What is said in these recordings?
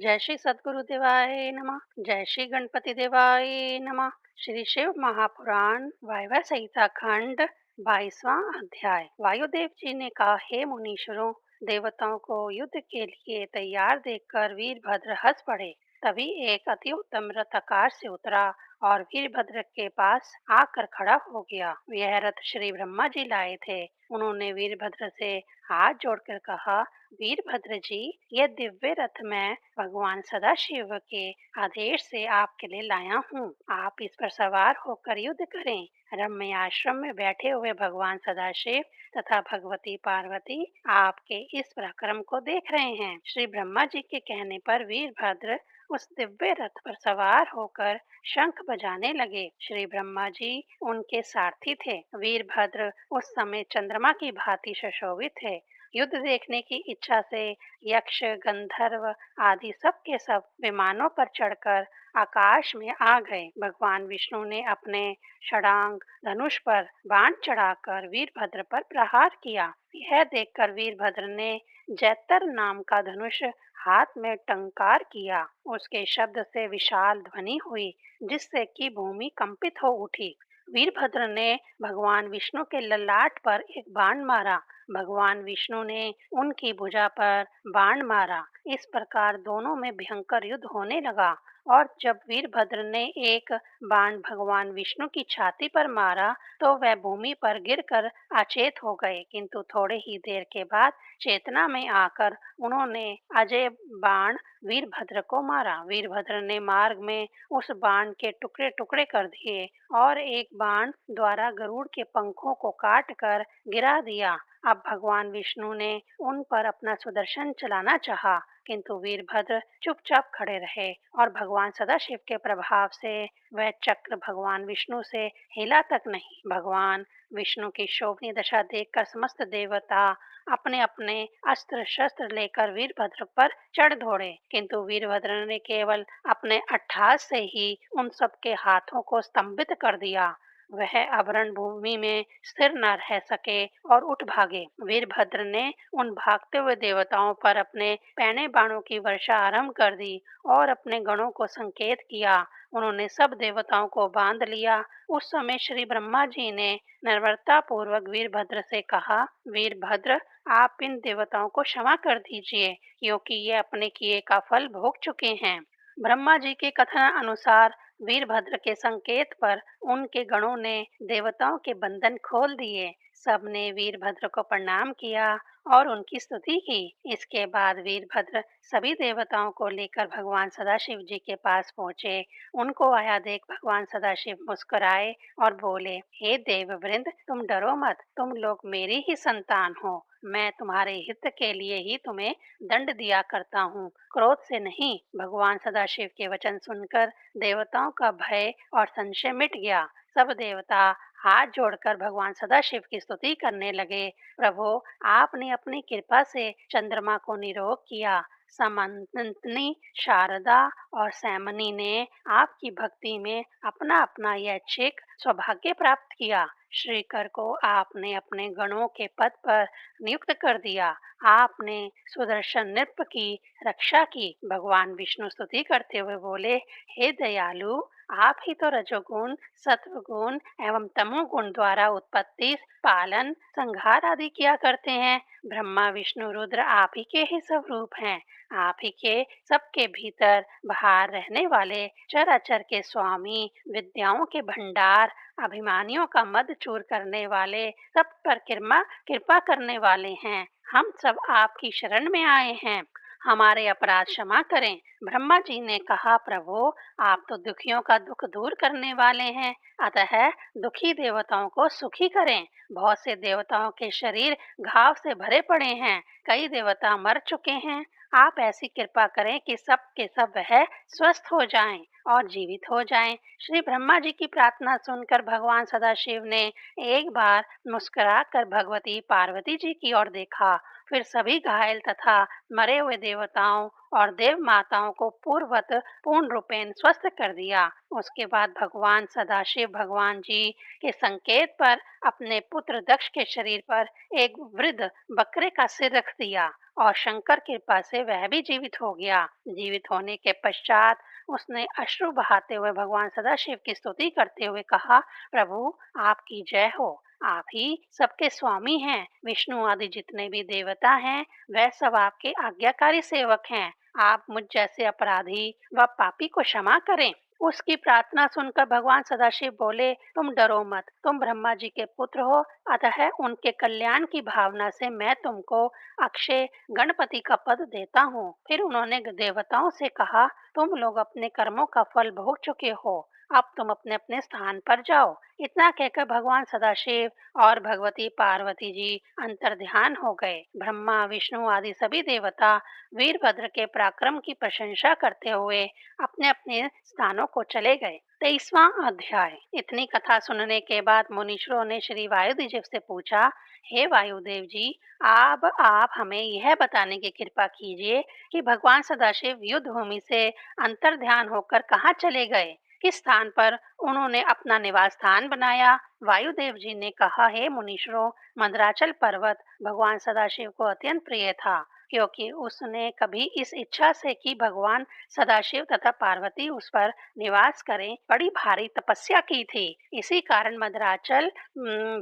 जय श्री सद्गुरु देवाय नमः। जय श्री गणपति देवाय नमः। श्री शिव महापुराण वायवा संहिता खंड 22वां अध्याय। वायुदेव जी ने कहा, हे मुनीश्वरों, देवताओं को युद्ध के लिए तैयार देखकर वीरभद्र हंस पड़े। तभी एक अति उत्तम रथ आकाश से उतरा और वीरभद्र के पास आकर खड़ा हो गया। यह रथ श्री ब्रह्मा जी लाए थे। उन्होंने वीरभद्र से हाथ जोड़कर कहा, वीरभद्र जी, यह दिव्य रथ मैं भगवान सदाशिव के आदेश से आपके लिए लाया हूँ। आप इस पर सवार होकर युद्ध करें। रम्य आश्रम में बैठे हुए भगवान सदाशिव तथा भगवती पार्वती आपके इस पराक्रम को देख रहे हैं। श्री ब्रह्मा जी के कहने पर वीरभद्र उस दिव्य रथ पर सवार होकर शंख बजाने लगे। श्री ब्रह्मा जी उनके सारथी थे। वीरभद्र उस समय चंद्रमा की भांति सुशोभित थे। युद्ध देखने की इच्छा से यक्ष, गंधर्व आदि सब के सब विमानों पर चढ़कर आकाश में आ गए। भगवान विष्णु ने अपने षडांग धनुष पर बाण चढ़ाकर वीरभद्र पर प्रहार किया। यह देखकर वीरभद्र ने जैतर नाम का धनुष हाथ में टंकार किया। उसके शब्द से विशाल ध्वनि हुई, जिससे कि भूमि कंपित हो उठी। वीरभद्र ने भगवान विष्णु के ललाट पर एक बाण मारा। भगवान विष्णु ने उनकी भुजा पर बाण मारा। इस प्रकार दोनों में भयंकर युद्ध होने लगा। और जब वीरभद्र ने एक बाण भगवान विष्णु की छाती पर मारा तो वह भूमि पर गिरकर अचेत हो गए, किंतु थोड़े ही देर के बाद चेतना में आकर उन्होंने अजय बाण वीरभद्र को मारा। वीरभद्र ने मार्ग में उस बाण के टुकड़े टुकड़े कर दिए और एक बाण द्वारा गरुड़ के पंखों को काट कर गिरा दिया। अब भगवान विष्णु ने उन पर अपना सुदर्शन चलाना चाहा, किंतु वीरभद्र चुपचाप खड़े रहे और भगवान सदाशिव के प्रभाव से वह चक्र भगवान विष्णु से हिला तक नहीं। भगवान विष्णु की शोभनीय दशा देखकर समस्त देवता अपने अपने अस्त्र शस्त्र लेकर वीरभद्र पर चढ़ दौड़े, किंतु वीरभद्र ने केवल अपने अट्टहास से ही उन सबके हाथों को स्तंभित कर दिया। वह अभरण भूमि में स्थिर न रह सके और उठ भागे। वीरभद्र ने उन भागते हुए देवताओं पर अपने पैने बाणों की वर्षा आरंभ कर दी और अपने गणों को संकेत किया। उन्होंने सब देवताओं को बांध लिया। उस समय श्री ब्रह्मा जी ने निर्भरता पूर्वक वीरभद्र से कहा, वीरभद्र, आप इन देवताओं को क्षमा कर दीजिए, क्योंकि ये अपने किए का फल भोग चुके हैं। ब्रह्मा जी के कथन अनुसार वीरभद्र के संकेत पर उनके गणों ने देवताओं के बंधन खोल दिए। सबने वीरभद्र को प्रणाम किया और उनकी स्तुति की। इसके बाद वीरभद्र सभी देवताओं को लेकर भगवान सदाशिव जी के पास पहुँचे। उनको आया देख भगवान सदाशिव मुस्कुराए और बोले, हे देववृंद, तुम डरो मत, तुम लोग मेरी ही संतान हो। मैं तुम्हारे हित के लिए ही तुम्हें दंड दिया करता हूँ, क्रोध से नहीं। भगवान सदाशिव के वचन सुनकर देवताओं का भय और संशय मिट गया। सब देवता हाथ जोड़कर भगवान सदाशिव की स्तुति करने लगे। प्रभु, आपने अपनी कृपा से चंद्रमा को निरोग किया। समंतनी, शारदा और सैमनी ने आपकी भक्ति में अपना अपना यैच्छिक सौभाग्य प्राप्त किया। श्रीकर को आपने अपने गणों के पद पर नियुक्त कर दिया। आपने सुदर्शन नृप की रक्षा की। भगवान विष्णु स्तुति करते हुए बोले, हे दयालु, आप ही तो रजोगुण, सत्वगुण एवं तमोगुण द्वारा उत्पत्ति, पालन, संहार आदि किया करते हैं। ब्रह्मा विष्णु रुद्र आप ही के ही सब रूप हैं। आप ही के सबके भीतर बाहर रहने वाले चराचर के स्वामी, विद्याओं के भंडार, अभिमानियों का मद चूर करने वाले, सब पर कृपा करने वाले हैं। हम सब आपकी शरण में आए हैं, हमारे अपराध क्षमा करें। ब्रह्मा जी ने कहा, प्रभु, आप तो दुखियों का दुख दूर करने वाले हैं, अतः दुखी देवताओं को सुखी करें। बहुत से देवताओं के शरीर घाव से भरे पड़े हैं, कई देवता मर चुके हैं। आप ऐसी कृपा करें कि सब के सब वह स्वस्थ हो जाएं और जीवित हो जाएं। श्री ब्रह्मा जी की प्रार्थना सुनकर भगवान सदाशिव ने एक बार मुस्कुरा कर भगवती पार्वती जी की ओर देखा फिर सभी घायल तथा मरे हुए देवताओं और देव माताओं को पूर्ववत पूर्ण रूपेण स्वस्थ कर दिया। उसके बाद भगवान सदाशिव भगवान जी के संकेत पर अपने पुत्र दक्ष के शरीर पर एक वृद्ध बकरे का सिर रख दिया और शंकर कृपा से वह भी जीवित हो गया। जीवित होने के पश्चात उसने अश्रु बहाते हुए भगवान सदाशिव की स्तुति करते हुए कहा, प्रभु आपकी जय हो। आप ही सबके स्वामी हैं। विष्णु आदि जितने भी देवता हैं वह सब आपके आज्ञाकारी सेवक हैं। आप मुझ जैसे अपराधी व पापी को क्षमा करें। उसकी प्रार्थना सुनकर भगवान सदाशिव बोले, तुम डरो मत, तुम ब्रह्मा जी के पुत्र हो, अतः उनके कल्याण की भावना से मैं तुमको अक्षय गणपति का पद देता हूँ। फिर उन्होंने देवताओं से कहा, तुम लोग अपने कर्मों का फल भोग चुके हो, अब तुम अपने अपने स्थान पर जाओ। इतना कहकर भगवान सदाशिव और भगवती पार्वती जी अंतर्ध्यान हो गए। ब्रह्मा विष्णु आदि सभी देवता वीरभद्र के पराक्रम की प्रशंसा करते हुए अपने अपने स्थानों को चले गए। 23वां अध्याय। इतनी कथा सुनने के बाद मुनीश्वरों ने श्री वायुदेव से पूछा, हे वायुदेव जी, अब आप हमें यह बताने की कृपा कीजिए कि भगवान सदाशिव युद्ध भूमि से अंतर्ध्यान होकर कहाँ चले गए, किस स्थान पर उन्होंने अपना निवास स्थान बनाया। वायुदेव जी ने कहा, हे मुनीश्वरों, मंदराचल पर्वत भगवान सदाशिव को अत्यंत प्रिय था, क्योंकि उसने कभी इस इच्छा से कि भगवान सदाशिव तथा पार्वती उस पर निवास करें, बड़ी भारी तपस्या की थी। इसी कारण मंदराचल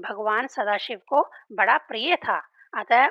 भगवान सदाशिव को बड़ा प्रिय था। अतः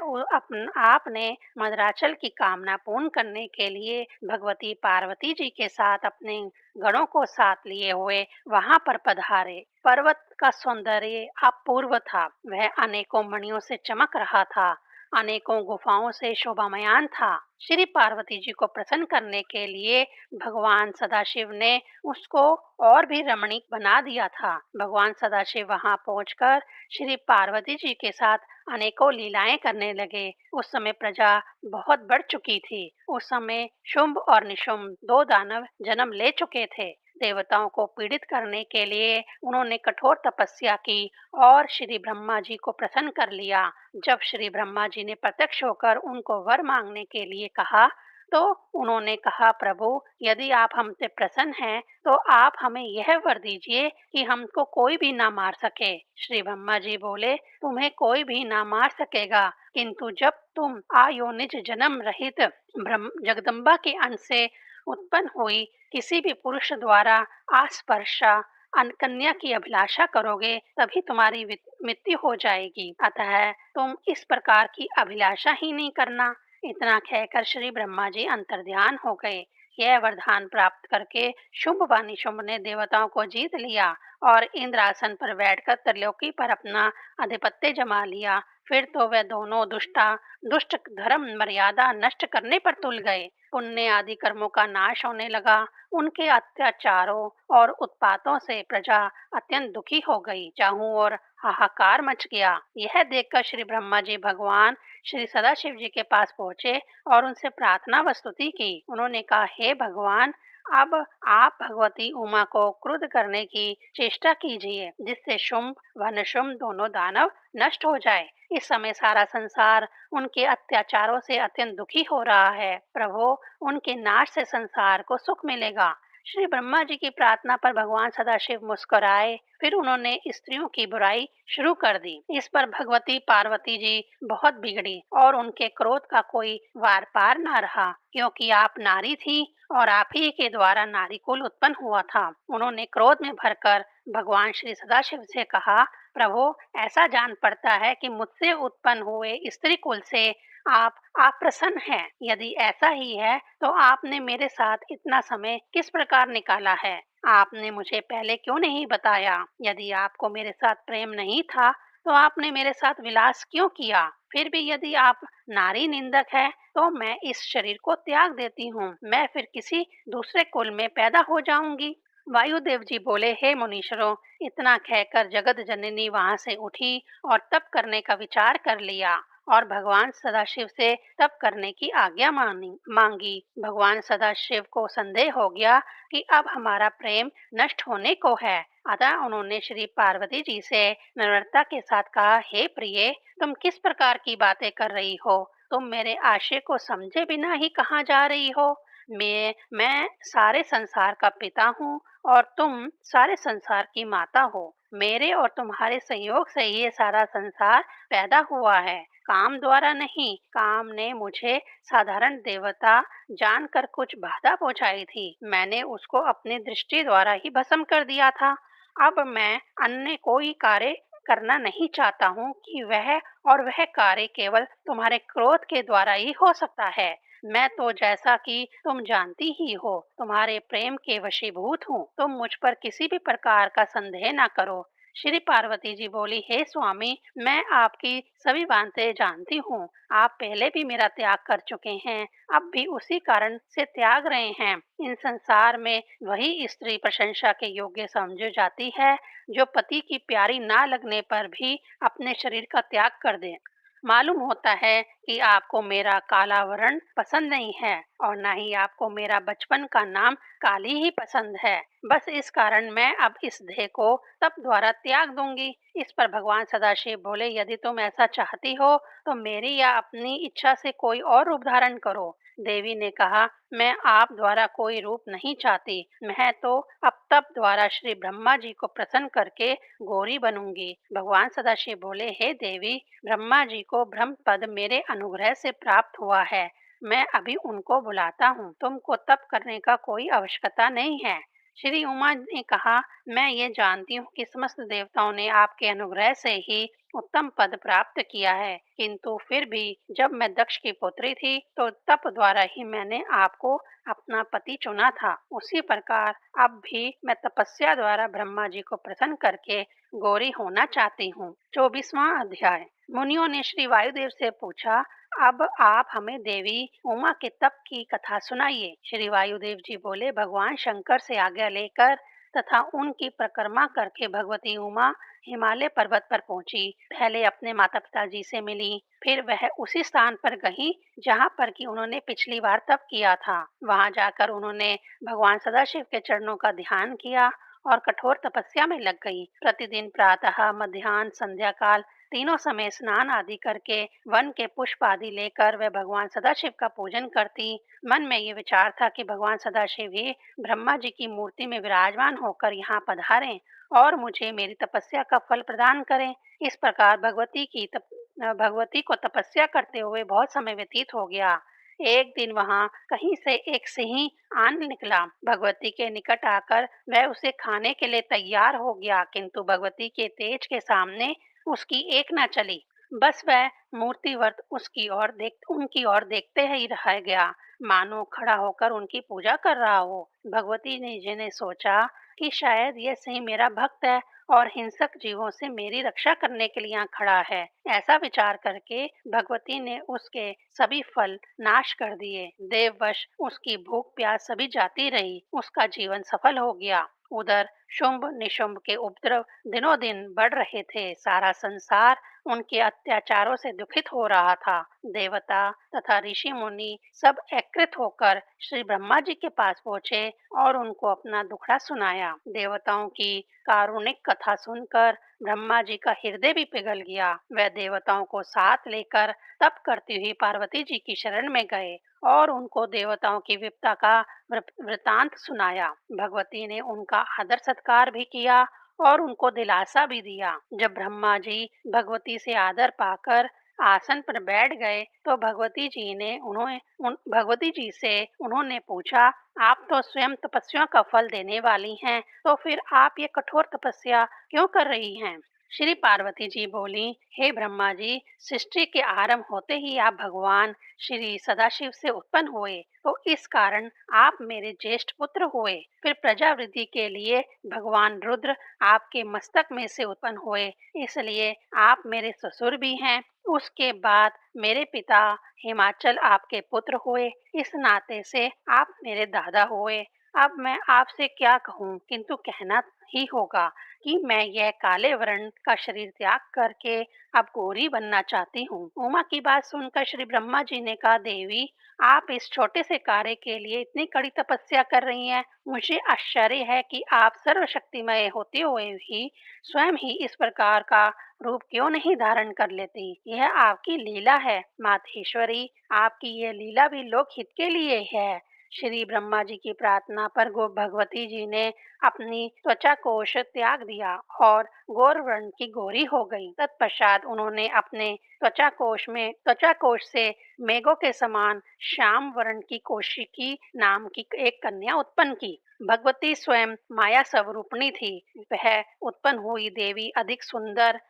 आपने मंदराचल की कामना पूर्ण करने के लिए भगवती पार्वती जी के साथ अपने गणों को साथ लिए हुए वहां पर पधारे। पर्वत का सौंदर्य अपूर्व था। वह अनेकों मणियों से चमक रहा था, अनेकों गुफाओं से शोभामयान था। श्री पार्वती जी को प्रसन्न करने के लिए भगवान सदाशिव ने उसको और भी रमणीक बना दिया था। भगवान सदाशिव वहां पहुंचकर श्री पार्वती जी के साथ अनेकों लीलाएं करने लगे। उस समय प्रजा बहुत बढ़ चुकी थी। उस समय शुंभ और निशुंभ दो दानव जन्म ले चुके थे। देवताओं को पीड़ित करने के लिए उन्होंने कठोर तपस्या की और श्री ब्रह्मा जी को प्रसन्न कर लिया। जब श्री ब्रह्मा जी ने प्रत्यक्ष होकर उनको वर मांगने के लिए कहा तो उन्होंने कहा, प्रभु यदि आप हमसे प्रसन्न हैं तो आप हमें यह वर दीजिए कि हमको कोई भी ना मार सके। श्री ब्रह्मा जी बोले, तुम्हें कोई भी ना मार सकेगा, किंतु जब तुम आयोनिज जन्म रहित जगदम्बा के अंश से उत्पन्न हुई किसी भी पुरुष द्वारा आस्पर्शा कन्या की अभिलाषा करोगे तभी तुम्हारी मृत्यु हो जाएगी। अतः तुम इस प्रकार की अभिलाषा ही नहीं करना। इतना कहकर श्री ब्रह्मा जी अंतर्ध्यान हो गए। यह वरदान प्राप्त करके शुंभ व निशुंभ ने देवताओं को जीत लिया और इंद्रासन पर बैठकर त्रिलोकी पर अपना आधिपत्य जमा लिया। फिर तो वे दोनों दुष्ट धर्म मर्यादा नष्ट करने पर तुल गए। पुण्य आदि कर्मों का नाश होने लगा। उनके अत्याचारों और उत्पातों से प्रजा अत्यंत दुखी हो गई। चाहूं और हाहाकार मच गया। यह देखकर श्री ब्रह्मा जी भगवान श्री सदाशिव जी के पास पहुंचे और उनसे प्रार्थना व स्तुति की। उन्होंने कहा, हे भगवान, अब आप भगवती उमा को क्रुद्ध करने की चेष्टा कीजिए, जिससे शुंभ व निशुंभ दोनों दानव नष्ट हो जाए। इस समय सारा संसार उनके अत्याचारों से अत्यंत दुखी हो रहा है। प्रभु, उनके नाश से संसार को सुख मिलेगा। श्री ब्रह्मा जी की प्रार्थना पर भगवान सदाशिव मुस्कुराए। फिर उन्होंने स्त्रियों की बुराई शुरू कर दी। इस पर भगवती पार्वती जी बहुत बिगड़ी और उनके क्रोध का कोई वार पार न रहा, क्योंकि आप नारी थी और आप ही के द्वारा नारी कुल उत्पन्न हुआ था। उन्होंने क्रोध में भरकर भगवान श्री सदाशिव से कहा, प्रभु, ऐसा जान पड़ता है कि मुझसे उत्पन्न हुए स्त्री कुल से आप अप्रसन्न हैं। यदि ऐसा ही है तो आपने मेरे साथ इतना समय किस प्रकार निकाला है? आपने मुझे पहले क्यों नहीं बताया? यदि आपको मेरे साथ प्रेम नहीं था तो आपने मेरे साथ विलास क्यों किया? फिर भी यदि आप नारी निंदक है तो मैं इस शरीर को त्याग देती हूँ। मैं फिर किसी दूसरे कुल में पैदा हो जाऊंगी। वायुदेव जी बोले, हे मुनीश्वरों, इतना कहकर जगत जननी वहां से उठी और तप करने का विचार कर लिया और भगवान सदाशिव से तप करने की आज्ञा मांगी। भगवान सदाशिव को संदेह हो गया कि अब हमारा प्रेम नष्ट होने को है। अतः उन्होंने श्री पार्वती जी से नम्रता के साथ कहा, हे प्रिय, तुम किस प्रकार की बातें कर रही हो? तुम मेरे आशय को समझे बिना ही कहाँ जा रही हो? मैं सारे संसार का पिता हूँ और तुम सारे संसार की माता हो। मेरे और तुम्हारे संयोग से ये सारा संसार पैदा हुआ है, काम द्वारा नहीं। काम ने मुझे साधारण देवता जानकर कुछ बाधा पहुंचाई थी। मैंने उसको अपनी दृष्टि द्वारा ही भस्म कर दिया था। अब मैं अन्य कोई कार्य करना नहीं चाहता हूँ कि वह कार्य केवल तुम्हारे क्रोध के द्वारा ही हो सकता है। मैं तो जैसा कि तुम जानती ही हो, तुम्हारे प्रेम के वशीभूत हूँ। तुम मुझ पर किसी भी प्रकार का संदेह ना करो। श्री पार्वती जी बोली, हे स्वामी, मैं आपकी सभी बातें जानती हूँ। आप पहले भी मेरा त्याग कर चुके हैं, अब भी उसी कारण से त्याग रहे हैं। इन संसार में वही स्त्री प्रशंसा के योग्य समझी जाती है जो पति की प्यारी ना लगने पर भी अपने शरीर का त्याग कर दे। मालूम होता है कि आपको मेरा काला वर्ण पसंद नहीं है और ना ही आपको मेरा बचपन का नाम काली ही पसंद है। बस इस कारण मैं अब इस देह को तप द्वारा त्याग दूंगी। इस पर भगवान सदाशिव बोले, यदि तुम ऐसा चाहती हो तो मेरी या अपनी इच्छा से कोई और रूप धारण करो। देवी ने कहा, मैं आप द्वारा कोई रूप नहीं चाहती। मैं तो अब तप द्वारा श्री ब्रह्मा जी को प्रसन्न करके गौरी बनूंगी। भगवान सदाशिव बोले, हे देवी, ब्रह्मा जी को ब्रह्म पद मेरे अनुग्रह से प्राप्त हुआ है। मैं अभी उनको बुलाता हूँ। तुमको तप करने का कोई आवश्यकता नहीं है। श्री उमा ने कहा, मैं ये जानती हूँ कि समस्त देवताओं ने आपके अनुग्रह से ही उत्तम पद प्राप्त किया है, किंतु फिर भी जब मैं दक्ष की पुत्री थी तो तप द्वारा ही मैंने आपको अपना पति चुना था। उसी प्रकार अब भी मैं तपस्या द्वारा ब्रह्मा जी को प्रसन्न करके गौरी होना चाहती हूँ। 24वां अध्याय। मुनियों ने श्री वायुदेव से पूछा, अब आप हमें देवी उमा के तप की कथा सुनाइए। श्री वायुदेव जी बोले, भगवान शंकर से आज्ञा लेकर तथा उनकी परिक्रमा करके भगवती उमा हिमालय पर्वत पर पहुंची। पहले अपने माता पिता जी से मिली, फिर वह उसी स्थान पर गई जहाँ पर कि उन्होंने पिछली बार तप किया था। वहां जाकर उन्होंने भगवान सदाशिव के चरणों का ध्यान किया और कठोर तपस्या में लग गई। प्रतिदिन प्रातः, मध्याह्न, संध्या काल तीनों समय स्नान आदि करके वन के पुष्प आदि लेकर वह भगवान सदाशिव का पूजन करती। मन में ये विचार था कि भगवान सदाशिव ही ब्रह्मा जी की मूर्ति में विराजमान होकर यहाँ पधारें और मुझे मेरी तपस्या का फल प्रदान करें। इस प्रकार भगवती को तपस्या करते हुए बहुत समय व्यतीत हो गया। एक दिन वहां कहीं से एक सिंह आन निकला। भगवती के निकट आकर वह उसे खाने के लिए तैयार हो गया, किंतु भगवती के तेज के सामने उसकी एक न चली। बस वह मूर्तिवत उनकी ओर देखते ही रह गया, मानो खड़ा होकर उनकी पूजा कर रहा हो। भगवती ने जिन्हें सोचा कि शायद यह सिंह मेरा भक्त है और हिंसक जीवों से मेरी रक्षा करने के लिए यहाँ खड़ा है। ऐसा विचार करके भगवती ने उसके सभी फल नाश कर दिए। देववश उसकी भूख प्यास सभी जाती रही, उसका जीवन सफल हो गया। उधर शुंभ निशुंभ के उपद्रव दिनों दिन बढ़ रहे थे। सारा संसार उनके अत्याचारों से दुखित हो रहा था। देवता तथा ऋषि मुनि सब एकत्रित होकर श्री ब्रह्मा जी के पास पहुँचे और उनको अपना दुखड़ा सुनाया। देवताओं की कारुणिक कथा सुनकर ब्रह्मा जी का हृदय भी पिघल गया। वह देवताओं को साथ लेकर तप करती हुई पार्वती जी की शरण में गए और उनको देवताओं की विपदा का वृतांत सुनाया। भगवती ने उनका आदर सत्कार भी किया और उनको दिलासा भी दिया। जब ब्रह्मा जी भगवती से आदर पाकर आसन पर बैठ गए तो भगवती जी से उन्होंने पूछा, आप तो स्वयं तपस्या का फल देने वाली हैं, तो फिर आप ये कठोर तपस्या क्यों कर रही हैं? श्री पार्वती जी बोली, हे ब्रह्मा जी, सृष्टि के आरंभ होते ही आप भगवान श्री सदाशिव से उत्पन्न हुए, तो इस कारण आप मेरे ज्येष्ठ पुत्र हुए। फिर प्रजावृद्धि के लिए भगवान रुद्र आपके मस्तक में से उत्पन्न हुए, इसलिए आप मेरे ससुर भी हैं। उसके बाद मेरे पिता हिमाचल आपके पुत्र हुए, इस नाते से आप मेरे दादा हुए। अब मैं आपसे क्या कहूँ, किंतु कहना ही होगा कि मैं यह काले वर्ण का शरीर त्याग करके अब गौरी बनना चाहती हूँ। उमा की बात सुनकर श्री ब्रह्मा जी ने कहा, देवी, आप इस छोटे से कार्य के लिए इतनी कड़ी तपस्या कर रही हैं। मुझे आश्चर्य है कि आप सर्वशक्तिमय होते हुए भी स्वयं ही इस प्रकार का रूप क्यों नहीं धारण कर लेती? यह आपकी लीला है मातेश्वरी, आपकी यह लीला भी लोक हित के लिए है। श्री ब्रह्मा जी की प्रार्थना पर गो भगवती जी ने अपनी त्वचा कोश त्याग दिया और गौर वर्ण की गौरी हो गई। तत्पश्चात उन्होंने अपने त्वचा कोश से मेघों के समान श्याम वर्ण की कौशिकी नाम की एक कन्या उत्पन्न की। भगवती स्वयं माया स्वरूपिणी थी। वह उत्पन्न हुई देवी अधिक सुंदर,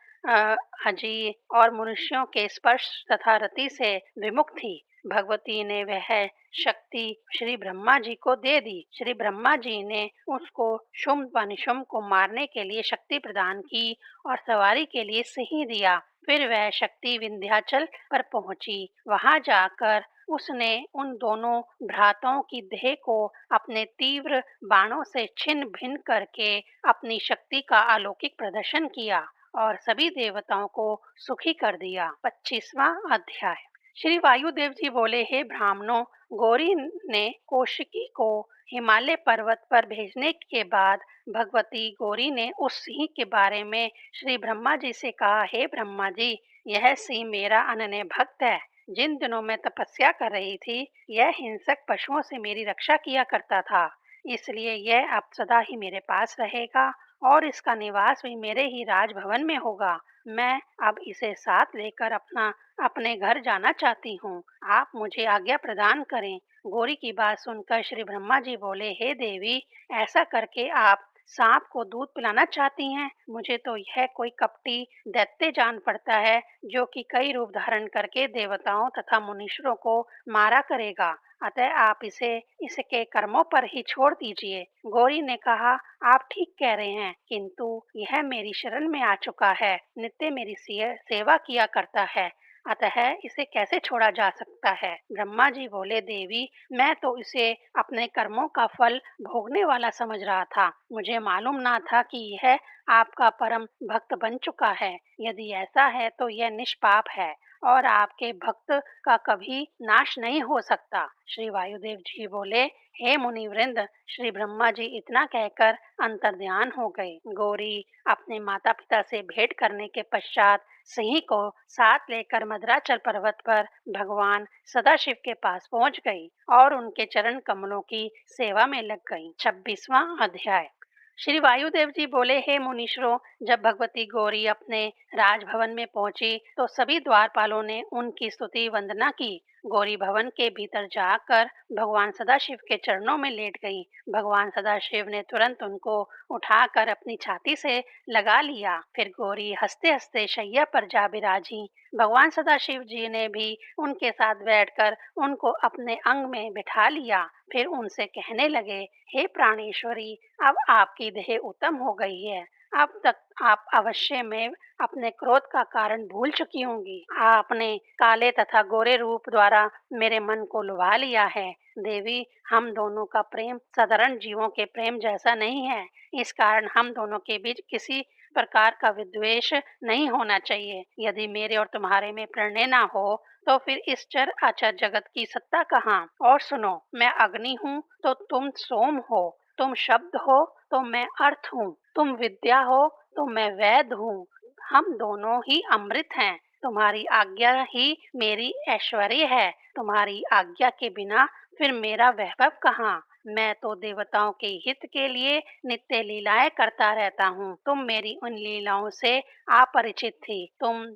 अजीब और मनुष्यों के स्पर्श तथा रति से विमुख थी। भगवती ने वह शक्ति श्री ब्रह्मा जी को दे दी। श्री ब्रह्मा जी ने उसको शुंभ व निशुंभ को मारने के लिए शक्ति प्रदान की और सवारी के लिए सिंह दिया। फिर वह शक्ति विंध्याचल पर पहुंची। वहां जाकर उसने उन दोनों भ्राताओं की देह को अपने तीव्र बाणों से छिन्न भिन्न करके अपनी शक्ति का अलौकिक प्रदर्शन किया और सभी देवताओं को सुखी कर दिया। 25वां अध्याय। श्री वायुदेव जी बोले, हे ब्राह्मणों, गौरी ने कौशिकी को हिमालय पर्वत पर भेजने के बाद भगवती गौरी ने उस सिंह के बारे में श्री ब्रह्मा जी से कहा, हे ब्रह्मा जी, यह सिंह मेरा अनन्य भक्त है। जिन दिनों मैं तपस्या कर रही थी, यह हिंसक पशुओं से मेरी रक्षा किया करता था, इसलिए यह अब सदा ही मेरे पास रहेगा और इसका निवास भी मेरे ही राजभवन में होगा। मैं अब इसे साथ लेकर अपने घर जाना चाहती हूँ। आप मुझे आज्ञा प्रदान करें। गौरी की बात सुनकर श्री ब्रह्मा जी बोले, हे देवी, ऐसा करके आप सांप को दूध पिलाना चाहती हैं? मुझे तो यह कोई कपटी दैत्य जान पड़ता है, जो कि कई रूप धारण करके देवताओं तथा मुनीश्वरों को मारा करेगा। अतः आप इसे इसके कर्मों पर ही छोड़ दीजिए। गौरी ने कहा, आप ठीक कह रहे हैं, किंतु यह मेरी शरण में आ चुका है, नित्य मेरी सेवा किया करता है, अतः इसे कैसे छोड़ा जा सकता है? ब्रह्मा जी बोले, देवी, मैं तो इसे अपने कर्मों का फल भोगने वाला समझ रहा था। मुझे मालूम ना था कि यह आपका परम भक्त बन चुका है। यदि ऐसा है तो यह निष्पाप है और आपके भक्त का कभी नाश नहीं हो सकता। श्री वायुदेव जी बोले, हे मुनिवृंद, श्री ब्रह्मा जी इतना कहकर अंतर्ध्यान हो गए। गौरी अपने माता पिता से भेंट करने के पश्चात सिंह को साथ लेकर मद्राचल पर्वत पर भगवान सदाशिव के पास पहुंच गई और उनके चरण कमलों की सेवा में लग गई। 26वां अध्याय। श्री वायुदेव जी बोले, हे मुनीश्वरों, जब भगवती गौरी अपने राजभवन में पहुंची तो सभी द्वारपालों ने उनकी स्तुति वंदना की। गौरी भवन के भीतर जाकर भगवान सदाशिव के चरणों में लेट गई। भगवान सदाशिव ने तुरंत उनको उठाकर अपनी छाती से लगा लिया। फिर गौरी हंसते हंसते शैया पर जा बिराजी। भगवान सदाशिव जी ने भी उनके साथ बैठकर उनको अपने अंग में बिठा लिया। फिर उनसे कहने लगे, हे प्राणेश्वरी, अब आपकी देह उत्तम हो गई है। अब तक आप अवश्य में अपने क्रोध का कारण भूल चुकी होंगी। आपने काले तथा गोरे रूप द्वारा मेरे मन को लुभा लिया है। देवी, हम दोनों का प्रेम साधारण जीवों के प्रेम जैसा नहीं है। इस कारण हम दोनों के बीच किसी प्रकार का विद्वेष नहीं होना चाहिए। यदि मेरे और तुम्हारे में प्रणय ना हो तो फिर इस चर अचर जगत की सत्ता कहाँ? और सुनो, मैं अग्नि हूँ तो तुम सोम हो, तुम शब्द हो तो मैं अर्थ हूँ, तुम विद्या हो तो मैं वेद हूँ। हम दोनों ही अमृत हैं। तुम्हारी आज्ञा ही मेरी ऐश्वर्य है। तुम्हारी आज्ञा के बिना फिर मेरा वैभव कहाँ? मैं तो देवताओं के हित के लिए नित्य लीलाएं करता रहता हूँ। तुम मेरी उन लीलाओं से अपरिचित थी।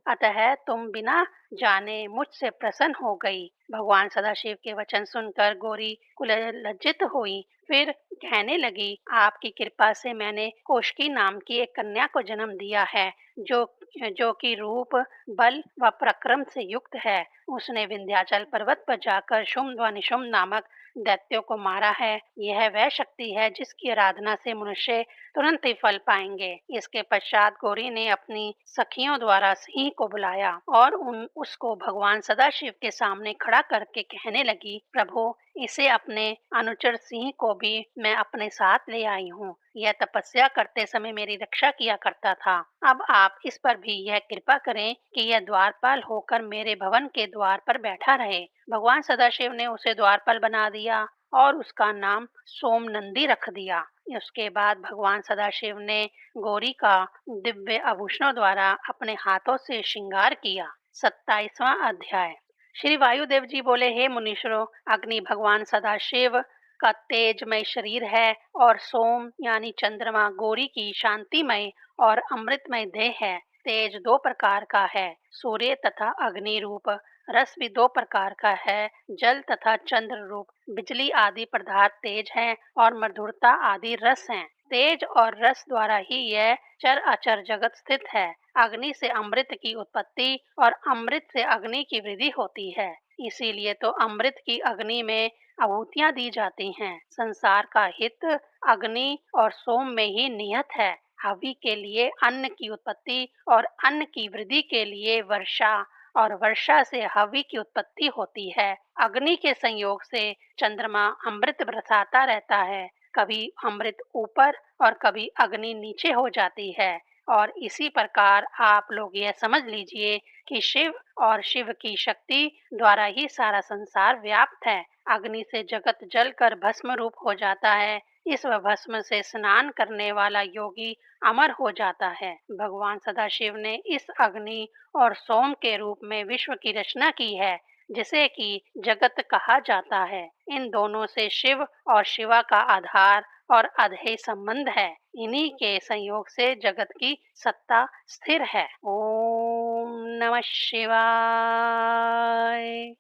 अतः तुम बिना जाने मुझसे प्रसन्न हो गई। भगवान सदाशिव के वचन सुनकर गौरी लज्जित हुई। फिर कहने लगी, आपकी कृपा से मैंने कौशिकी नाम की एक कन्या को जन्म दिया है, जो जो कि रूप, बल व पराक्रम से युक्त है। उसने विंध्याचल पर्वत पर जाकर शुंभ व निशुंभ नामक दैत्यों को मारा है। यह वह शक्ति है जिसकी आराधना से मनुष्य तुरंत ही फल पाएंगे। इसके पश्चात गौरी ने अपनी सखियों द्वारा सिंह को बुलाया और उसको भगवान सदाशिव के सामने खड़ा करके कहने लगी, प्रभु, इसे अपने अनुचर सिंह को भी मैं अपने साथ ले आई हूँ। यह तपस्या करते समय मेरी रक्षा किया करता था। अब आप इस पर भी यह कृपा करें कि यह द्वारपाल होकर मेरे भवन के द्वार पर बैठा रहे। भगवान सदाशिव ने उसे द्वारपाल बना दिया और उसका नाम सोमनंदी रख दिया। उसके बाद भगवान सदाशिव ने गौरी का दिव्य आभूषणों द्वारा अपने हाथों से श्रृंगार किया। 27वां अध्याय। श्री वायुदेव जी बोले, हे मुनीश्वरों, अग्नि भगवान सदाशिव का तेजमय शरीर है और सोम यानी चंद्रमा गौरी की शांतिमय और अमृतमय देह है। तेज दो प्रकार का है, सूर्य तथा अग्नि रूप। रस भी दो प्रकार का है, जल तथा चंद्र रूप। बिजली आदि पदार्थ तेज हैं और मधुरता आदि रस हैं। तेज और रस द्वारा ही यह चर अचर जगत स्थित है। अग्नि से अमृत की उत्पत्ति और अमृत से अग्नि की वृद्धि होती है। इसीलिए तो अमृत की अग्नि में आहुतियां दी जाती हैं। संसार का हित अग्नि और सोम में ही नियत है। हवि के लिए अन्न की उत्पत्ति और अन्न की वृद्धि के लिए वर्षा और वर्षा से हवि की उत्पत्ति होती है। अग्नि के संयोग से चंद्रमा अमृत बरसाता रहता है। कभी अमृत ऊपर और कभी अग्नि नीचे हो जाती है। और इसी प्रकार आप लोग यह समझ लीजिए कि शिव और शिव की शक्ति द्वारा ही सारा संसार व्याप्त है। अग्नि से जगत जलकर भस्म रूप हो जाता है। इस भस्म से स्नान करने वाला योगी अमर हो जाता है। भगवान सदाशिव ने इस अग्नि और सोम के रूप में विश्व की रचना की है, जिसे कि जगत कहा जाता है। इन दोनों से शिव और शिवा का आधार और अधेय संबंध है। इन्हीं के संयोग से जगत की सत्ता स्थिर है। ओम नमः शिवाय।